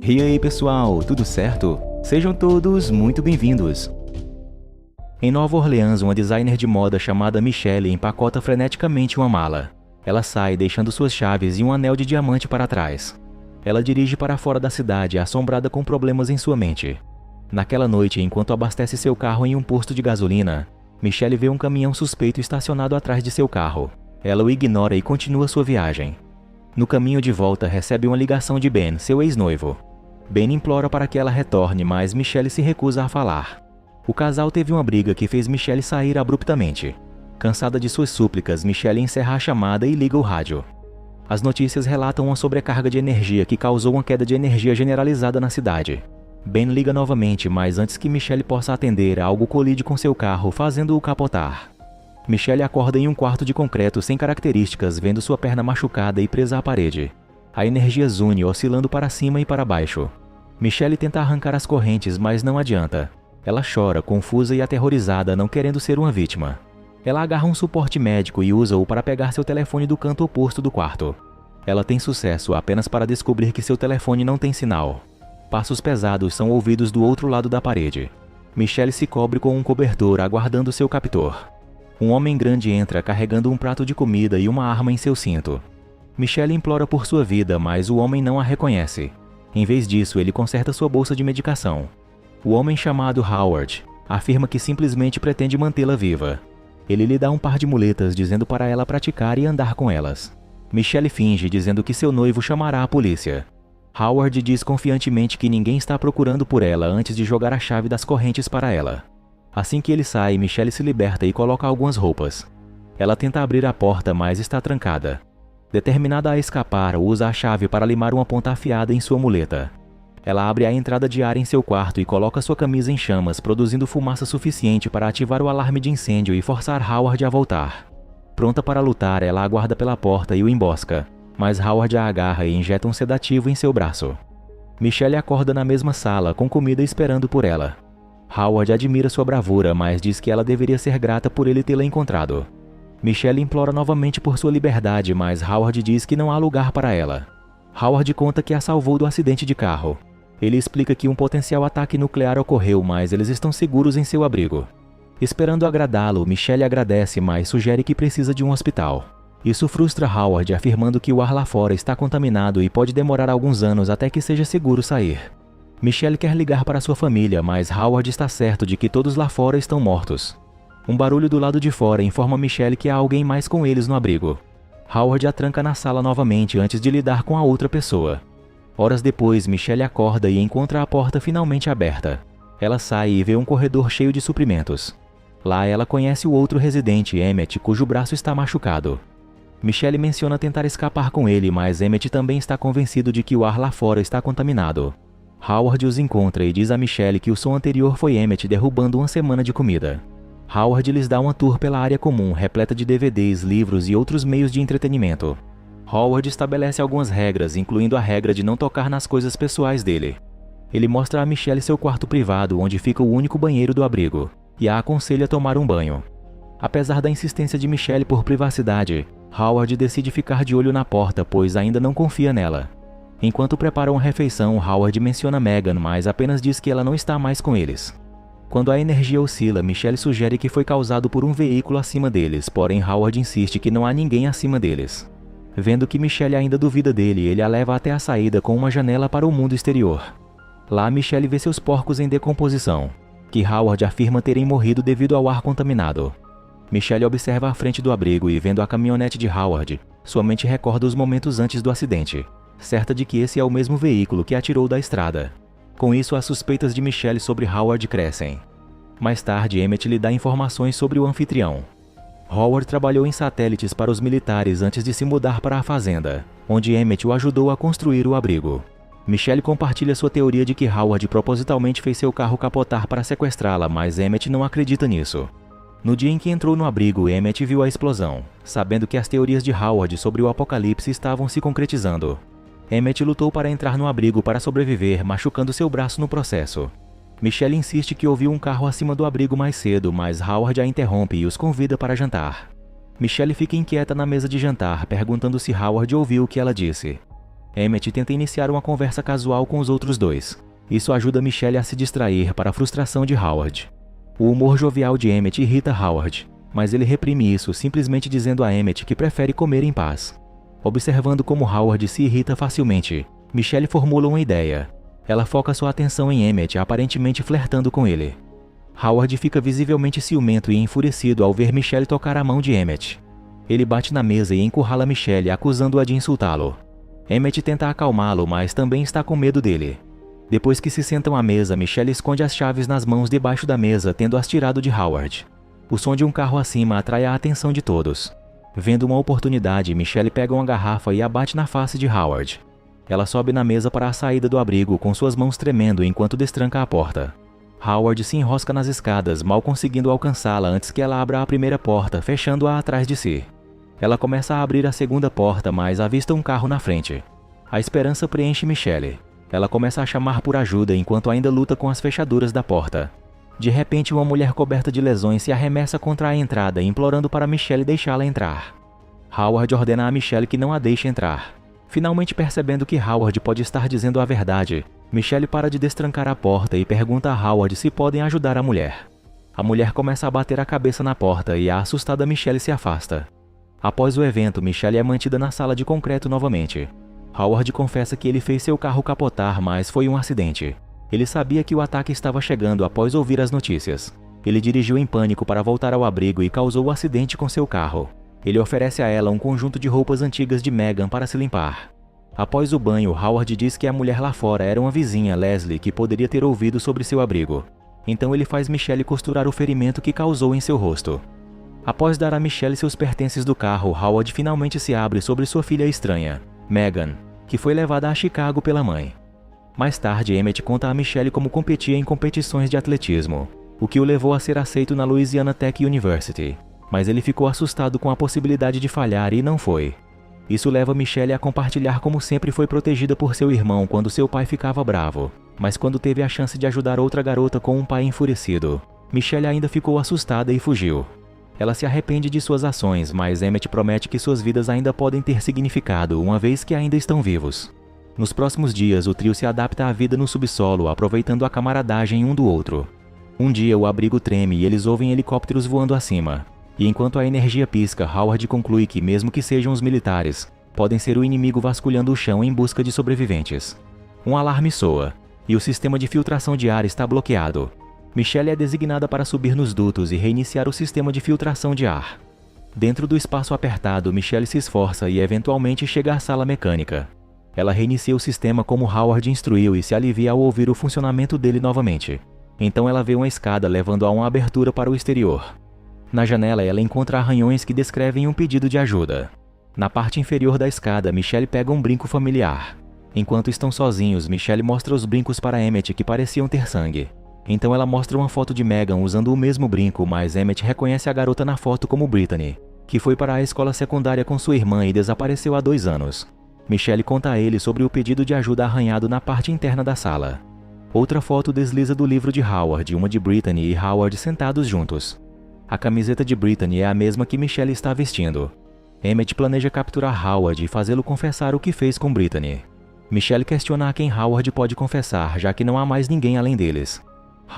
E aí pessoal, tudo certo? Sejam todos muito bem-vindos! Em Nova Orleans, uma designer de moda chamada Michelle empacota freneticamente uma mala. Ela sai deixando suas chaves e um anel de diamante para trás. Ela dirige para fora da cidade, assombrada com problemas em sua mente. Naquela noite, enquanto abastece seu carro em um posto de gasolina, Michelle vê um caminhão suspeito estacionado atrás de seu carro. Ela o ignora e continua sua viagem. No caminho de volta, recebe uma ligação de Ben, seu ex-noivo. Ben implora para que ela retorne, mas Michelle se recusa a falar. O casal teve uma briga que fez Michelle sair abruptamente. Cansada de suas súplicas, Michelle encerra a chamada e liga o rádio. As notícias relatam uma sobrecarga de energia que causou uma queda de energia generalizada na cidade. Ben liga novamente, mas antes que Michelle possa atender, algo colide com seu carro, fazendo-o capotar. Michelle acorda em um quarto de concreto sem características, vendo sua perna machucada e presa à parede. A energia zune, oscilando para cima e para baixo. Michelle tenta arrancar as correntes, mas não adianta. Ela chora, confusa e aterrorizada, não querendo ser uma vítima. Ela agarra um suporte médico e usa-o para pegar seu telefone do canto oposto do quarto. Ela tem sucesso apenas para descobrir que seu telefone não tem sinal. Passos pesados são ouvidos do outro lado da parede. Michelle se cobre com um cobertor, aguardando seu captor. Um homem grande entra carregando um prato de comida e uma arma em seu cinto. Michelle implora por sua vida, mas o homem não a reconhece. Em vez disso, ele conserta sua bolsa de medicação. O homem chamado Howard afirma que simplesmente pretende mantê-la viva. Ele lhe dá um par de muletas, dizendo para ela praticar e andar com elas. Michelle finge, dizendo que seu noivo chamará a polícia. Howard diz confiantemente que ninguém está procurando por ela antes de jogar a chave das correntes para ela. Assim que ele sai, Michelle se liberta e coloca algumas roupas. Ela tenta abrir a porta, mas está trancada. Determinada a escapar, usa a chave para limar uma ponta afiada em sua muleta. Ela abre a entrada de ar em seu quarto e coloca sua camisa em chamas, produzindo fumaça suficiente para ativar o alarme de incêndio e forçar Howard a voltar. Pronta para lutar, ela aguarda pela porta e o embosca, mas Howard a agarra e injeta um sedativo em seu braço. Michelle acorda na mesma sala, com comida esperando por ela. Howard admira sua bravura, mas diz que ela deveria ser grata por ele tê-la encontrado. Michelle implora novamente por sua liberdade, mas Howard diz que não há lugar para ela. Howard conta que a salvou do acidente de carro. Ele explica que um potencial ataque nuclear ocorreu, mas eles estão seguros em seu abrigo. Esperando agradá-lo, Michelle agradece, mas sugere que precisa de um hospital. Isso frustra Howard, afirmando que o ar lá fora está contaminado e pode demorar alguns anos até que seja seguro sair. Michelle quer ligar para sua família, mas Howard está certo de que todos lá fora estão mortos. Um barulho do lado de fora informa Michelle que há alguém mais com eles no abrigo. Howard a tranca na sala novamente antes de lidar com a outra pessoa. Horas depois, Michelle acorda e encontra a porta finalmente aberta. Ela sai e vê um corredor cheio de suprimentos. Lá ela conhece o outro residente, Emmett, cujo braço está machucado. Michelle menciona tentar escapar com ele, mas Emmett também está convencido de que o ar lá fora está contaminado. Howard os encontra e diz a Michelle que o som anterior foi Emmett derrubando uma semana de comida. Howard lhes dá uma tour pela área comum, repleta de DVDs, livros e outros meios de entretenimento. Howard estabelece algumas regras, incluindo a regra de não tocar nas coisas pessoais dele. Ele mostra a Michelle seu quarto privado, onde fica o único banheiro do abrigo, e a aconselha a tomar um banho. Apesar da insistência de Michelle por privacidade, Howard decide ficar de olho na porta, pois ainda não confia nela. Enquanto preparam a refeição, Howard menciona Megan, mas apenas diz que ela não está mais com eles. Quando a energia oscila, Michelle sugere que foi causado por um veículo acima deles, porém Howard insiste que não há ninguém acima deles. Vendo que Michelle ainda duvida dele, ele a leva até a saída com uma janela para o mundo exterior. Lá, Michelle vê seus porcos em decomposição, que Howard afirma terem morrido devido ao ar contaminado. Michelle observa a frente do abrigo e, vendo a caminhonete de Howard, sua mente recorda os momentos antes do acidente, certa de que esse é o mesmo veículo que a tirou da estrada. Com isso, as suspeitas de Michelle sobre Howard crescem. Mais tarde, Emmett lhe dá informações sobre o anfitrião. Howard trabalhou em satélites para os militares antes de se mudar para a fazenda, onde Emmett o ajudou a construir o abrigo. Michelle compartilha sua teoria de que Howard propositalmente fez seu carro capotar para sequestrá-la, mas Emmett não acredita nisso. No dia em que entrou no abrigo, Emmett viu a explosão, sabendo que as teorias de Howard sobre o apocalipse estavam se concretizando. Emmett lutou para entrar no abrigo para sobreviver, machucando seu braço no processo. Michelle insiste que ouviu um carro acima do abrigo mais cedo, mas Howard a interrompe e os convida para jantar. Michelle fica inquieta na mesa de jantar, perguntando se Howard ouviu o que ela disse. Emmett tenta iniciar uma conversa casual com os outros dois. Isso ajuda Michelle a se distrair para a frustração de Howard. O humor jovial de Emmett irrita Howard, mas ele reprime isso simplesmente dizendo a Emmett que prefere comer em paz. Observando como Howard se irrita facilmente, Michelle formula uma ideia. Ela foca sua atenção em Emmett aparentemente flertando com ele. Howard fica visivelmente ciumento e enfurecido ao ver Michelle tocar a mão de Emmett. Ele bate na mesa e encurrala Michelle, acusando-a de insultá-lo. Emmett tenta acalmá-lo, mas também está com medo dele. Depois que se sentam à mesa, Michelle esconde as chaves nas mãos debaixo da mesa, tendo-as tirado de Howard. O som de um carro acima atrai a atenção de todos. Vendo uma oportunidade, Michelle pega uma garrafa e a bate na face de Howard. Ela sobe na mesa para a saída do abrigo com suas mãos tremendo enquanto destranca a porta. Howard se enrosca nas escadas, mal conseguindo alcançá-la antes que ela abra a primeira porta, fechando-a atrás de si. Ela começa a abrir a segunda porta, mas avista um carro na frente. A esperança preenche Michelle. Ela começa a chamar por ajuda enquanto ainda luta com as fechaduras da porta. De repente, uma mulher coberta de lesões se arremessa contra a entrada, implorando para Michelle deixá-la entrar. Howard ordena a Michelle que não a deixe entrar. Finalmente percebendo que Howard pode estar dizendo a verdade, Michelle para de destrancar a porta e pergunta a Howard se podem ajudar a mulher. A mulher começa a bater a cabeça na porta e a assustada Michelle se afasta. Após o evento, Michelle é mantida na sala de concreto novamente. Howard confessa que ele fez seu carro capotar, mas foi um acidente. Ele sabia que o ataque estava chegando após ouvir as notícias. Ele dirigiu em pânico para voltar ao abrigo e causou o acidente com seu carro. Ele oferece a ela um conjunto de roupas antigas de Megan para se limpar. Após o banho, Howard diz que a mulher lá fora era uma vizinha, Leslie, que poderia ter ouvido sobre seu abrigo. Então ele faz Michelle costurar o ferimento que causou em seu rosto. Após dar a Michelle seus pertences do carro, Howard finalmente se abre sobre sua filha estranha, Megan, que foi levada a Chicago pela mãe. Mais tarde, Emmett conta a Michelle como competia em competições de atletismo, o que o levou a ser aceito na Louisiana Tech University, mas ele ficou assustado com a possibilidade de falhar e não foi. Isso leva Michelle a compartilhar como sempre foi protegida por seu irmão quando seu pai ficava bravo, mas quando teve a chance de ajudar outra garota com um pai enfurecido, Michelle ainda ficou assustada e fugiu. Ela se arrepende de suas ações, mas Emmett promete que suas vidas ainda podem ter significado, uma vez que ainda estão vivos. Nos próximos dias, o trio se adapta à vida no subsolo, aproveitando a camaradagem um do outro. Um dia, o abrigo treme e eles ouvem helicópteros voando acima. E enquanto a energia pisca, Howard conclui que, mesmo que sejam os militares, podem ser o inimigo vasculhando o chão em busca de sobreviventes. Um alarme soa, e o sistema de filtração de ar está bloqueado. Michelle é designada para subir nos dutos e reiniciar o sistema de filtração de ar. Dentro do espaço apertado, Michelle se esforça e eventualmente chega à sala mecânica. Ela reinicia o sistema como Howard instruiu e se alivia ao ouvir o funcionamento dele novamente. Então ela vê uma escada levando a uma abertura para o exterior. Na janela, ela encontra arranhões que descrevem um pedido de ajuda. Na parte inferior da escada, Michelle pega um brinco familiar. Enquanto estão sozinhos, Michelle mostra os brincos para Emmett que pareciam ter sangue. Então ela mostra uma foto de Megan usando o mesmo brinco, mas Emmett reconhece a garota na foto como Brittany, que foi para a escola secundária com sua irmã e desapareceu há 2 anos. Michelle conta a ele sobre o pedido de ajuda arranhado na parte interna da sala. Outra foto desliza do livro de Howard, uma de Brittany e Howard sentados juntos. A camiseta de Brittany é a mesma que Michelle está vestindo. Emmett planeja capturar Howard e fazê-lo confessar o que fez com Brittany. Michelle questiona a quem Howard pode confessar, já que não há mais ninguém além deles.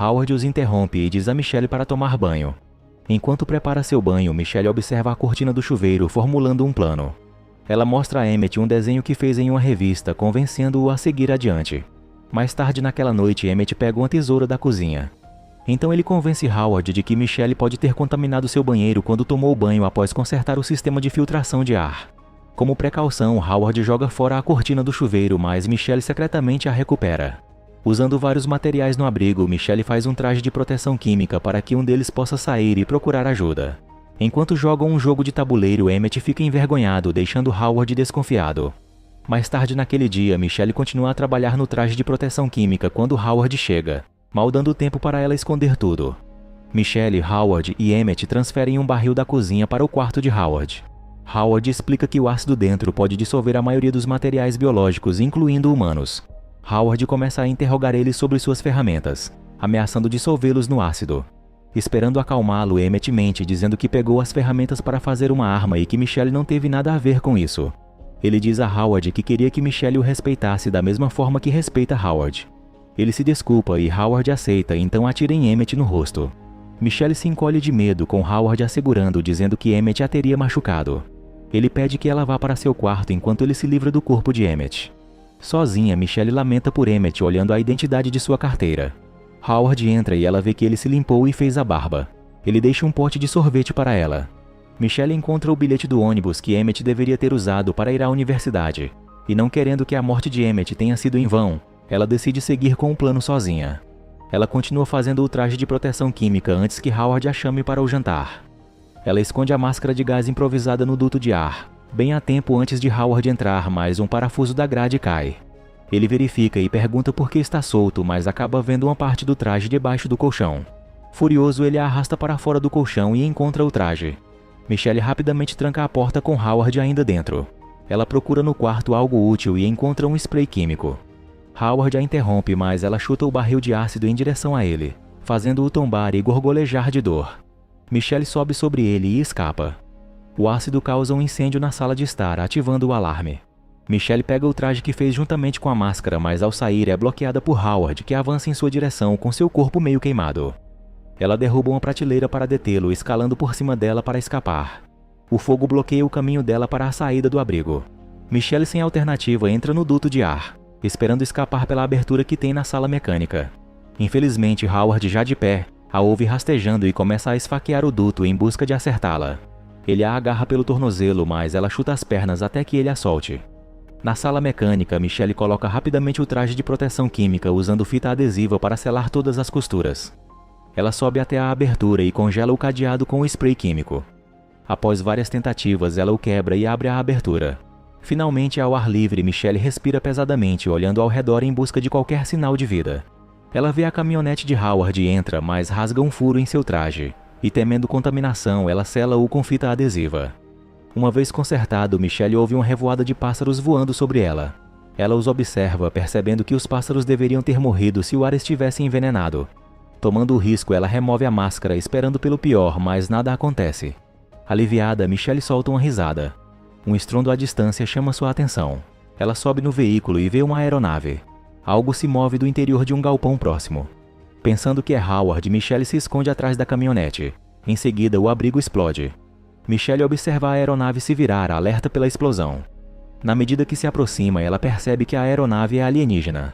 Howard os interrompe e diz a Michelle para tomar banho. Enquanto prepara seu banho, Michelle observa a cortina do chuveiro, formulando um plano. Ela mostra a Emmett um desenho que fez em uma revista, convencendo-o a seguir adiante. Mais tarde naquela noite, Emmett pega uma tesoura da cozinha. Então ele convence Howard de que Michelle pode ter contaminado seu banheiro quando tomou banho após consertar o sistema de filtração de ar. Como precaução, Howard joga fora a cortina do chuveiro, mas Michelle secretamente a recupera. Usando vários materiais no abrigo, Michelle faz um traje de proteção química para que um deles possa sair e procurar ajuda. Enquanto jogam um jogo de tabuleiro, Emmett fica envergonhado, deixando Howard desconfiado. Mais tarde naquele dia, Michelle continua a trabalhar no traje de proteção química quando Howard chega, mal dando tempo para ela esconder tudo. Michelle, Howard e Emmett transferem um barril da cozinha para o quarto de Howard. Howard explica que o ácido dentro pode dissolver a maioria dos materiais biológicos, incluindo humanos. Howard começa a interrogar ele sobre suas ferramentas, ameaçando dissolvê-los no ácido. Esperando acalmá-lo, Emmett mente, dizendo que pegou as ferramentas para fazer uma arma e que Michelle não teve nada a ver com isso. Ele diz a Howard que queria que Michelle o respeitasse da mesma forma que respeita Howard. Ele se desculpa e Howard aceita, então atira em Emmett no rosto. Michelle se encolhe de medo, com Howard assegurando, dizendo que Emmett a teria machucado. Ele pede que ela vá para seu quarto enquanto ele se livra do corpo de Emmett. Sozinha, Michelle lamenta por Emmett, olhando a identidade de sua carteira. Howard entra e ela vê que ele se limpou e fez a barba. Ele deixa um pote de sorvete para ela. Michelle encontra o bilhete do ônibus que Emmett deveria ter usado para ir à universidade. E não querendo que a morte de Emmett tenha sido em vão, ela decide seguir com o plano sozinha. Ela continua fazendo o traje de proteção química antes que Howard a chame para o jantar. Ela esconde a máscara de gás improvisada no duto de ar, bem a tempo antes de Howard entrar, mas um parafuso da grade cai. Ele verifica e pergunta por que está solto, mas acaba vendo uma parte do traje debaixo do colchão. Furioso, ele a arrasta para fora do colchão e encontra o traje. Michelle rapidamente tranca a porta com Howard ainda dentro. Ela procura no quarto algo útil e encontra um spray químico. Howard a interrompe, mas ela chuta o barril de ácido em direção a ele, fazendo-o tombar e gorgolejar de dor. Michelle sobe sobre ele e escapa. O ácido causa um incêndio na sala de estar, ativando o alarme. Michelle pega o traje que fez juntamente com a máscara, mas ao sair é bloqueada por Howard, que avança em sua direção com seu corpo meio queimado. Ela derruba uma prateleira para detê-lo, escalando por cima dela para escapar. O fogo bloqueia o caminho dela para a saída do abrigo. Michelle, sem alternativa, entra no duto de ar, esperando escapar pela abertura que tem na sala mecânica. Infelizmente, Howard, já de pé, a ouve rastejando e começa a esfaquear o duto em busca de acertá-la. Ele a agarra pelo tornozelo, mas ela chuta as pernas até que ele a solte. Na sala mecânica, Michelle coloca rapidamente o traje de proteção química usando fita adesiva para selar todas as costuras. Ela sobe até a abertura e congela o cadeado com o spray químico. Após várias tentativas, ela o quebra e abre a abertura. Finalmente, ao ar livre, Michelle respira pesadamente, olhando ao redor em busca de qualquer sinal de vida. Ela vê a caminhonete de Howard e entra, mas rasga um furo em seu traje, e temendo contaminação, ela sela-o com fita adesiva. Uma vez consertado, Michelle ouve uma revoada de pássaros voando sobre ela. Ela os observa, percebendo que os pássaros deveriam ter morrido se o ar estivesse envenenado. Tomando o risco, ela remove a máscara, esperando pelo pior, mas nada acontece. Aliviada, Michelle solta uma risada. Um estrondo à distância chama sua atenção. Ela sobe no veículo e vê uma aeronave. Algo se move do interior de um galpão próximo. Pensando que é Howard, Michelle se esconde atrás da caminhonete. Em seguida, o abrigo explode. Michelle observa a aeronave se virar, alerta pela explosão. Na medida que se aproxima, ela percebe que a aeronave é alienígena.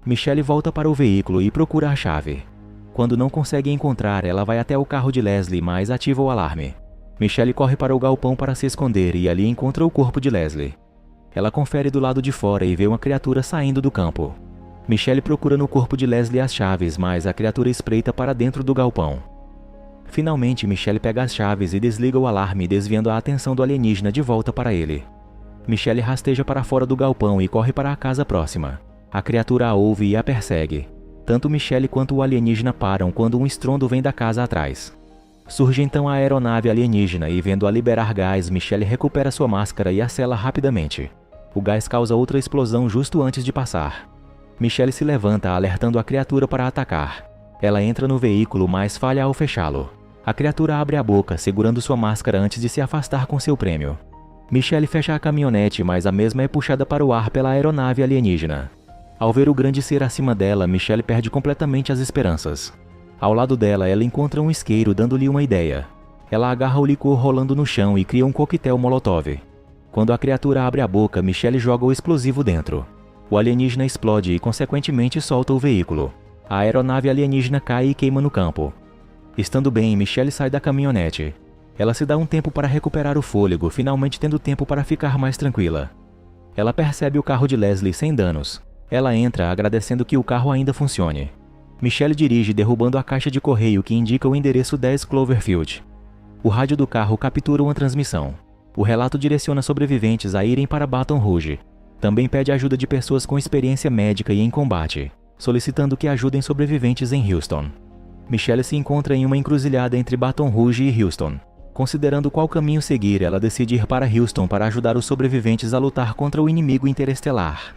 Michelle volta para o veículo e procura a chave. Quando não consegue encontrar, ela vai até o carro de Leslie, mas ativa o alarme. Michelle corre para o galpão para se esconder e ali encontra o corpo de Leslie. Ela confere do lado de fora e vê uma criatura saindo do campo. Michelle procura no corpo de Leslie as chaves, mas a criatura espreita para dentro do galpão. Finalmente, Michelle pega as chaves e desliga o alarme, desviando a atenção do alienígena de volta para ele. Michelle rasteja para fora do galpão e corre para a casa próxima. A criatura a ouve e a persegue. Tanto Michelle quanto o alienígena param quando um estrondo vem da casa atrás. Surge então a aeronave alienígena e, vendo-a liberar gás, Michelle recupera sua máscara e a sela rapidamente. O gás causa outra explosão justo antes de passar. Michelle se levanta, alertando a criatura para atacar. Ela entra no veículo, mas falha ao fechá-lo. A criatura abre a boca, segurando sua máscara antes de se afastar com seu prêmio. Michelle fecha a caminhonete, mas a mesma é puxada para o ar pela aeronave alienígena. Ao ver o grande ser acima dela, Michelle perde completamente as esperanças. Ao lado dela, ela encontra um isqueiro, dando-lhe uma ideia. Ela agarra o licor rolando no chão e cria um coquetel molotov. Quando a criatura abre a boca, Michelle joga o explosivo dentro. O alienígena explode e, consequentemente, solta o veículo. A aeronave alienígena cai e queima no campo. Estando bem, Michelle sai da caminhonete. Ela se dá um tempo para recuperar o fôlego, finalmente tendo tempo para ficar mais tranquila. Ela percebe o carro de Leslie sem danos. Ela entra, agradecendo que o carro ainda funcione. Michelle dirige, derrubando a caixa de correio que indica o endereço 10 Cloverfield. O rádio do carro captura uma transmissão. O relato direciona sobreviventes a irem para Baton Rouge. Também pede ajuda de pessoas com experiência médica e em combate, solicitando que ajudem sobreviventes em Houston. Michelle se encontra em uma encruzilhada entre Baton Rouge e Houston. Considerando qual caminho seguir, ela decide ir para Houston para ajudar os sobreviventes a lutar contra o inimigo interestelar.